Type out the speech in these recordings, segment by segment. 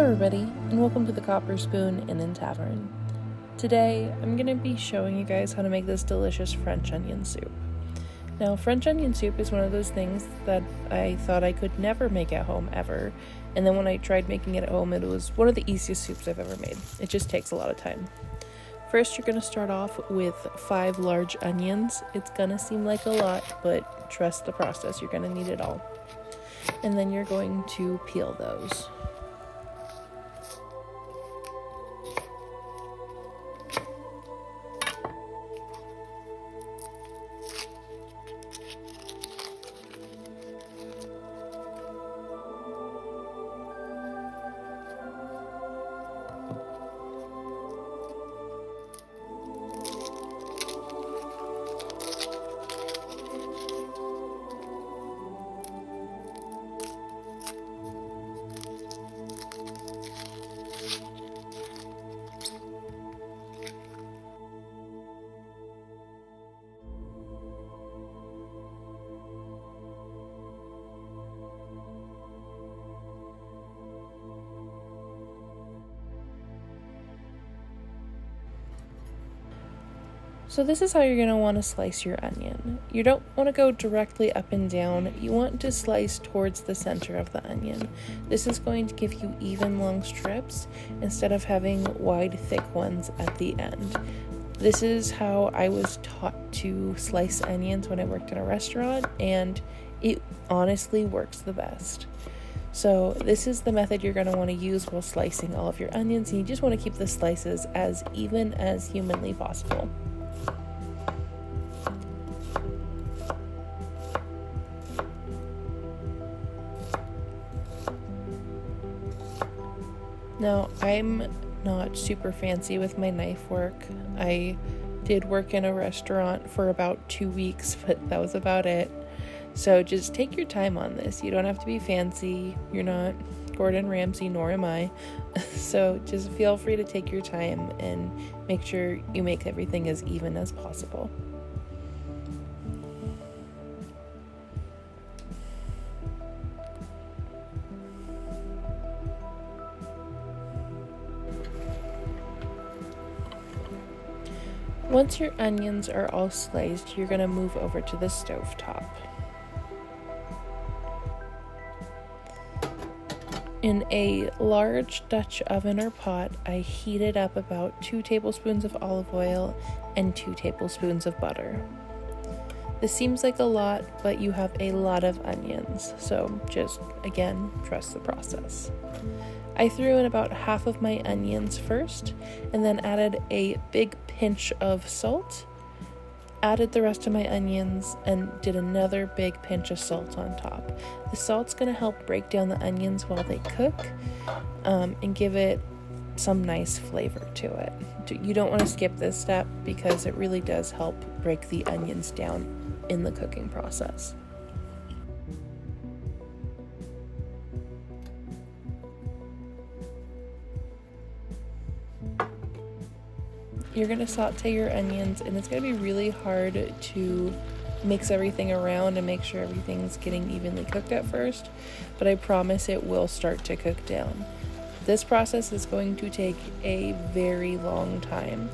everybody, and welcome to the Copper Spoon Inn and Tavern. Today, I'm going to be showing you guys how to make this delicious French onion soup. Now, French onion soup is one of those things that I thought I could never make at home ever, and then when I tried making it at home, it was one of the easiest soups I've ever made. It just takes a lot of time. First, you're going to start off with 5 large onions. It's going to seem like a lot, but trust the process, you're going to need it all. And then you're going to peel those. So this is how you're going to want to slice your onion. You don't want to go directly up and down. You want to slice towards the center of the onion. This is going to give you even long strips instead of having wide, thick ones at the end. This is how I was taught to slice onions when I worked in a restaurant, and it honestly works the best. So this is the method you're going to want to use while slicing all of your onions, and you just want to keep the slices as even as humanly possible. Now, I'm not super fancy with my knife work. I did work in a restaurant for about 2 weeks, but that was about it. So just take your time on this. You don't have to be fancy. You're not Gordon Ramsay, nor am I. So just feel free to take your time and make sure you make everything as even as possible. Once your onions are all sliced, you're going to move over to the stove top. In a large Dutch oven or pot, I heated up about 2 tablespoons of olive oil and 2 tablespoons of butter. This seems like a lot, but you have a lot of onions, so just, again, trust the process. I threw in about half of my onions first, and then added a big pinch of salt, added the rest of my onions, and did another big pinch of salt on top. The salt's going to help break down the onions while they cook, and give it some nice flavor to it. You don't want to skip this step because it really does help break the onions down in the cooking process. You're going to saute your onions, and it's going to be really hard to mix everything around and make sure everything's getting evenly cooked at first, but I promise it will start to cook down. This process is going to take a very long time.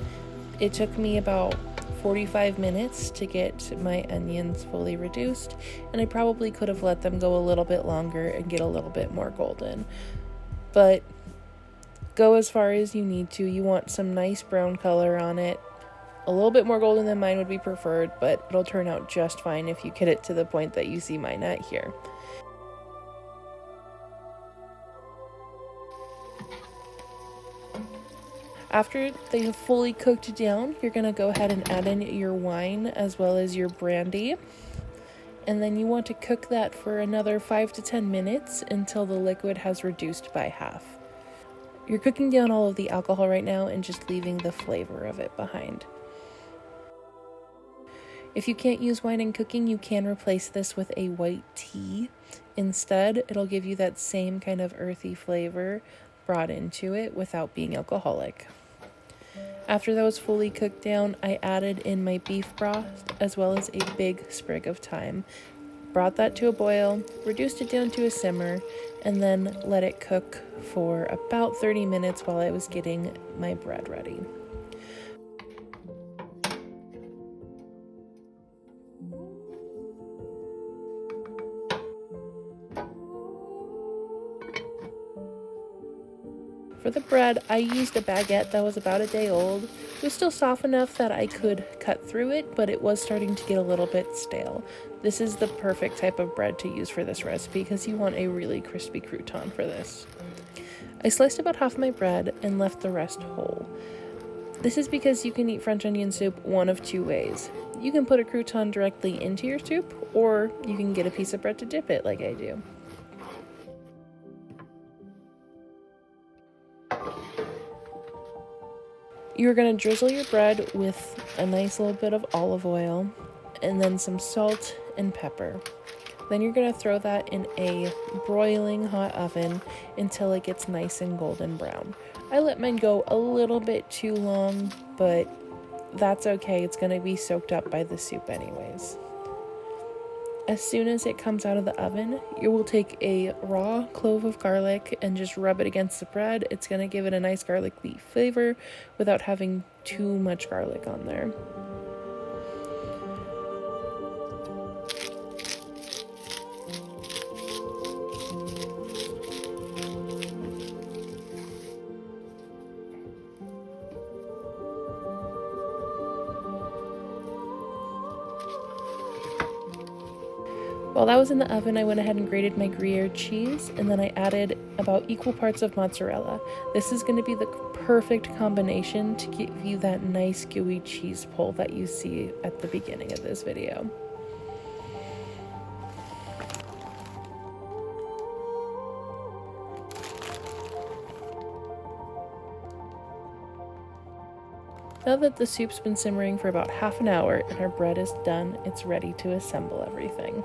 It took me about 45 minutes to get my onions fully reduced, and I probably could have let them go a little bit longer and get a little bit more golden. But go as far as you need to. You want some nice brown color on it. A little bit more golden than mine would be preferred, but it'll turn out just fine if you get it to the point that you see mine at here. After they have fully cooked down, you're going to go ahead and add in your wine as well as your brandy. And then you want to cook that for another 5 to 10 minutes until the liquid has reduced by half. You're cooking down all of the alcohol right now and just leaving the flavor of it behind. If you can't use wine in cooking, you can replace this with a white tea. Instead, it'll give you that same kind of earthy flavor brought into it without being alcoholic. After that was fully cooked down, I added in my beef broth as well as a big sprig of thyme. brought that to a boil, reduced it down to a simmer, and then let it cook for about 30 minutes while I was getting my bread ready. For the bread, I used a baguette that was about a day old. It was still soft enough that I could cut through it, but it was starting to get a little bit stale. This is the perfect type of bread to use for this recipe because you want a really crispy crouton for this. I sliced about half my bread and left the rest whole. This is because you can eat French onion soup one of two ways. You can put a crouton directly into your soup, or you can get a piece of bread to dip it like I do. You're going to drizzle your bread with a nice little bit of olive oil and then some salt and pepper. Then you're going to throw that in a broiling hot oven until it gets nice and golden brown. I let mine go a little bit too long, but that's okay. It's going to be soaked up by the soup anyways. As soon as it comes out of the oven, you will take a raw clove of garlic and just rub it against the bread. It's going to give it a nice garlicky flavor without having too much garlic on there. While that was in the oven, I went ahead and grated my Gruyere cheese, and then I added about equal parts of mozzarella. This is going to be the perfect combination to give you that nice gooey cheese pull that you see at the beginning of this video. Now that the soup's been simmering for about half an hour and our bread is done, it's ready to assemble everything.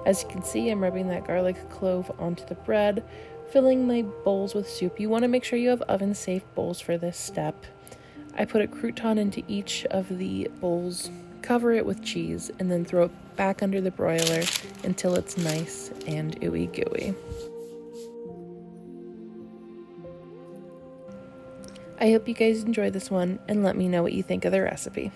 As you can see, I'm rubbing that garlic clove onto the bread, filling my bowls with soup. You want to make sure you have oven-safe bowls for this step. I put a crouton into each of the bowls, cover it with cheese, and then throw it back under the broiler until it's nice and ooey gooey. I hope you guys enjoy this one and let me know what you think of the recipe.